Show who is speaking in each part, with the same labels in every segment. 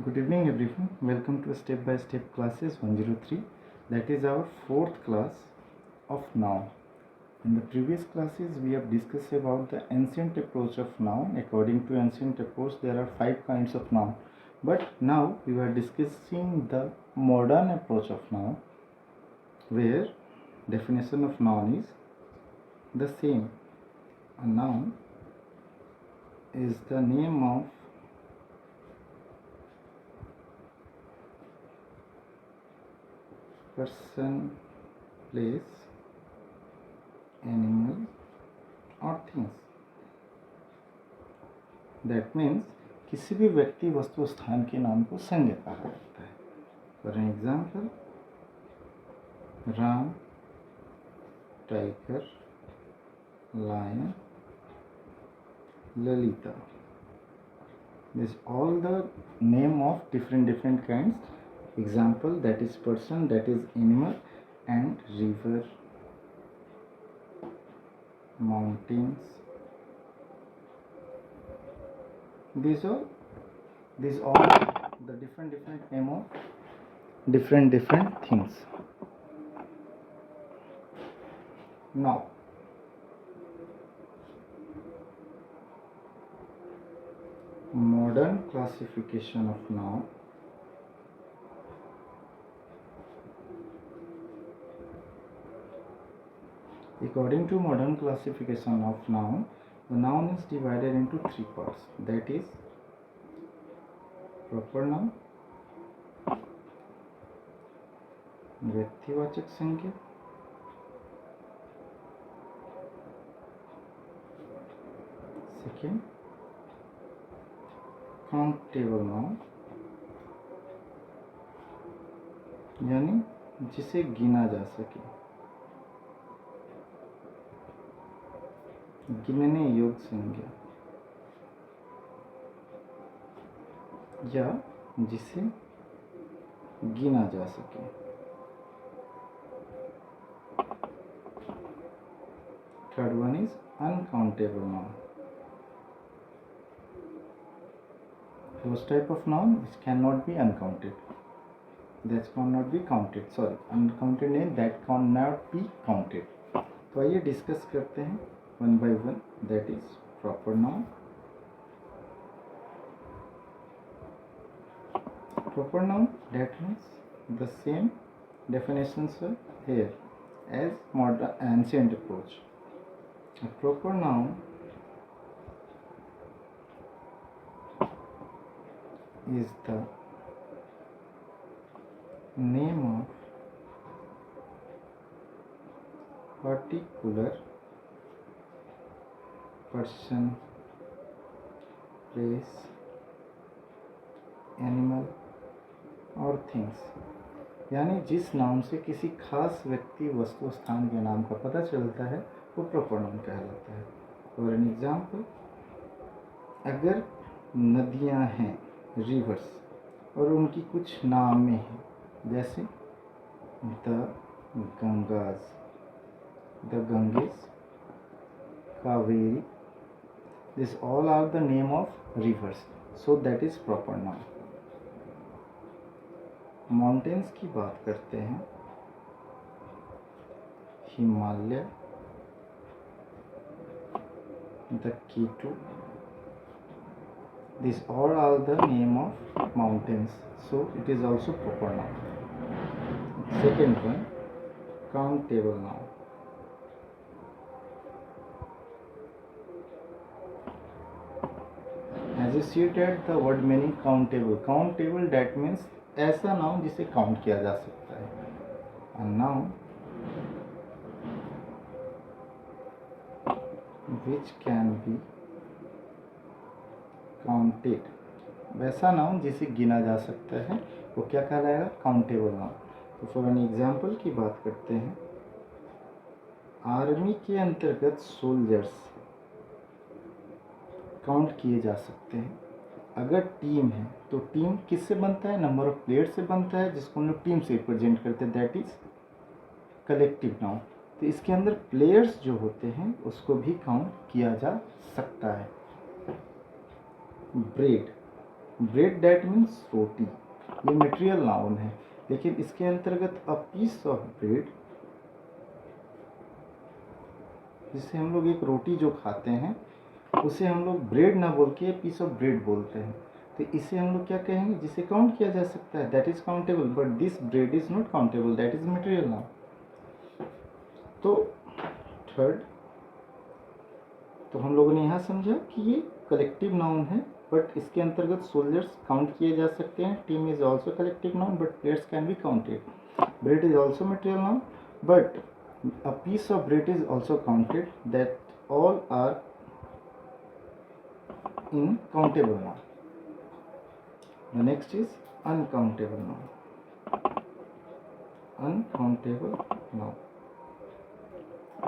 Speaker 1: Good evening everyone. Welcome to Step by Step Classes 103. That is our fourth class of noun. In the previous classes we have discussed about the ancient approach of noun. According to ancient approach there are 5 kinds of noun. But now we are discussing the modern approach of noun, where definition of noun is the same. A noun is the name of person, place, animal और things. That means किसी भी व्यक्ति वस्तु स्थान के नाम को संज्ञा कहा जाता है. For an example, Ram, tiger, lion, Lalita. This all the name of different kinds. Example, that is person, that is animal, and river, mountains. These all the different name of different things. Now modern classification of noun. According to modern classification of noun, the noun is divided into 3 parts. That is proper noun, व्यक्तिवाचक संज्ञा, second countable noun, यानी जिसे गिना जा सके, गिनने योग्य संज्ञा, या जिसे गिना जा सके. Third one is uncountable noun. Those type of noun which cannot be uncounted, that cannot be counted. Sorry, uncounted name that cannot be counted. तो आइए डिस्कस करते हैं one by one. That is proper noun. Proper noun, that means the same definitions are here as modern ancient approach. A proper noun is the name of particular person, place, animal और things. यानी जिस नाम से किसी खास व्यक्ति वस्तु स्थान के नाम का पता चलता है वो प्रॉपर नाउन कहलाता है. फॉर एन एग्जाम्पल, अगर नदियाँ हैं, रिवर्स, और उनकी कुछ नाम में है, जैसे the Ganges, the Ganges, Kaveri, this all are the name of rivers, so that is proper noun. Mountains की बात करते हैं, Himalaya, the K2, these all are the name of mountains, so it is also proper noun. Second one, countable noun. Associated the word meaning countable. Countable, that means ऐसा noun जिसे count किया जा सकता है. A noun which can be counted. वैसा noun जिसे गिना जा सकता है वो क्या कहलाएगा? Countable noun. तो फॉर एन एग्जाम्पल की बात करते हैं, आर्मी के अंतर्गत सोल्जर्स काउंट किए जा सकते हैं. अगर टीम है तो टीम किससे बनता है? नंबर ऑफ प्लेयर से बनता है, जिसको हम लोग टीम से रिप्रेजेंट करते हैं. That is collective noun. तो इसके अंदर प्लेयर्स जो होते हैं उसको भी काउंट किया जा सकता है. ब्रेड, ब्रेड डैट मीन्स रोटी, ये मटेरियल नाउन है, लेकिन इसके अंतर्गत अ पीस ऑफ ब्रेड, जिससे हम लोग एक रोटी जो खाते हैं उसे हम लोग ब्रेड ना बोल के पीस ऑफ ब्रेड बोलते हैं, तो इसे हम लोग क्या कहेंगे, जिसे काउंट किया जा सकता है, that is countable, but this bread is not countable, that is material noun. तो थर्ड, तो हम लोगों ने यहाँ समझा कि ये कलेक्टिव नाउन है, बट इसके अंतर्गत सोल्जर्स काउंट किए जा सकते हैं, team is also collective noun but players can be counted, bread is also material noun but a piece of bread is also counted, that all are in countable noun. The next is uncountable noun. Uncountable noun.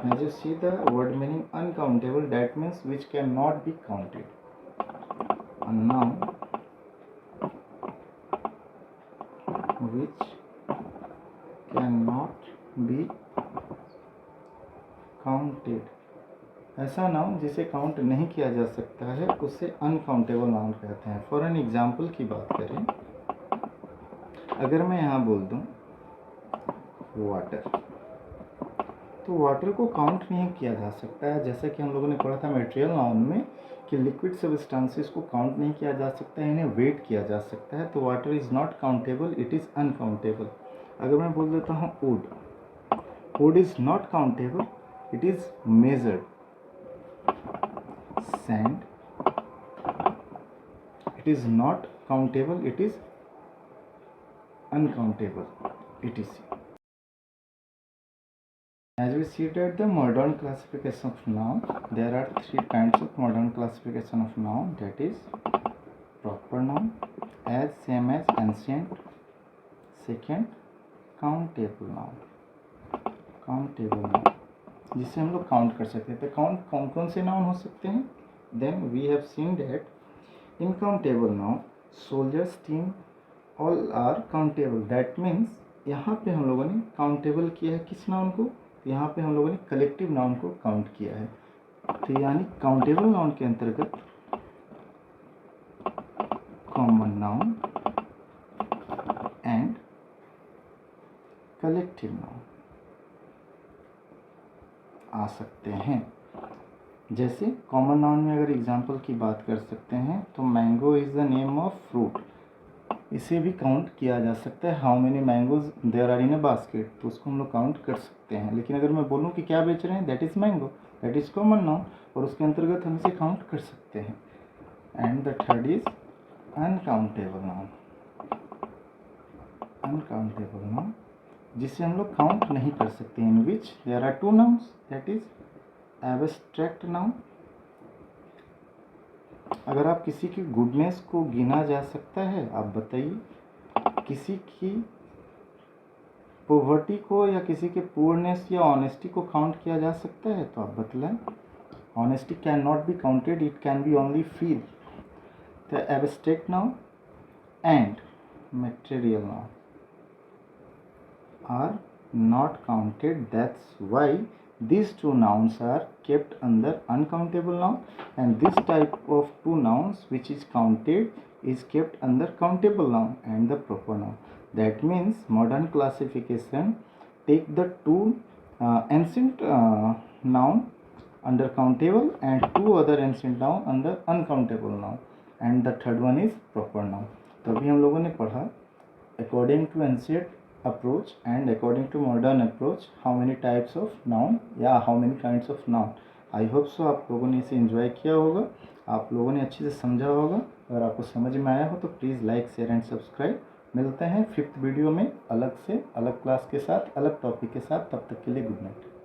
Speaker 1: As you see the word meaning uncountable, that means which cannot be counted. A noun which cannot be counted, ऐसा noun जिसे count नहीं किया जा सकता है उसे uncountable noun कहते हैं। फॉर एन एग्जाम्पल की बात करें, अगर मैं यहाँ बोल दूँ वाटर, तो वाटर को काउंट नहीं किया जा सकता है, जैसा कि हम लोगों ने पढ़ा था मटेरियल नाउन में कि लिक्विड सब्सटेंसेस को काउंट नहीं किया जा सकता है, इन्हें वेट किया जा सकता है, तो water is not countable, it is uncountable. अगर मैं बोल देता हूँ would, would is not countable, it is measured. Sand, it is not countable, it is uncountable, etc. As we see that the modern classification of noun, there are three kinds of modern classification of noun, that is proper noun, as same as ancient, second countable noun, countable noun जिसे हम लोग count कर सकते हैं। तो count कौन कौन से नाउन हो सकते हैं? Then we have seen that uncountable noun, soldiers, team, all are countable, that means यहाँ पे हम लोगों ने काउंटेबल किया है किस नाउन को, यहाँ पे हम लोगों ने कलेक्टिव नाउन को काउंट किया है। तो यानी काउंटेबल नाउन के अंतर्गत common noun and collective noun आ सकते हैं। जैसे कॉमन नाउन में अगर एग्जांपल की बात कर सकते हैं तो mango is the name of fruit, इसे भी काउंट किया जा सकता है, how many mangoes there are in a basket, तो उसको हम लोग काउंट कर सकते हैं। लेकिन अगर मैं बोलूँ कि क्या बेच रहे हैं, that is mango, that is common noun, और उसके अंतर्गत हम इसे काउंट कर सकते हैं। And the third is uncountable noun, uncountable noun जिसे हम लोग काउंट नहीं कर सकते, in which there are two nouns, that is abstract noun. अगर आप किसी की गुडनेस को गिना जा सकता है, आप बताइए, किसी की पॉवर्टी को या किसी के पुअरनेस या ऑनेस्टी को काउंट किया जा सकता है, तो आप बतलाएं। Honesty can not be counted, it can be only feel. The abstract noun and material noun are not counted, that's why these two nouns are kept under uncountable noun, and this type of two nouns which is counted is kept under countable noun and the proper noun. That means modern classification take the two ancient noun under countable and two other ancient noun under uncountable noun, and the third one is proper noun. तो अभी हम लोगों ने पढ़ा according to ancient approach and according to modern approach how many types of noun या how many kinds of noun. I hope so आप लोगों ने इसे एंजॉय किया होगा, आप लोगों ने अच्छे से समझा होगा। अगर आपको समझ में आया हो तो please like, share and subscribe. मिलते हैं 5th वीडियो में अलग से अलग क्लास के साथ, अलग टॉपिक के साथ। तब तक के लिए गुड नाइट।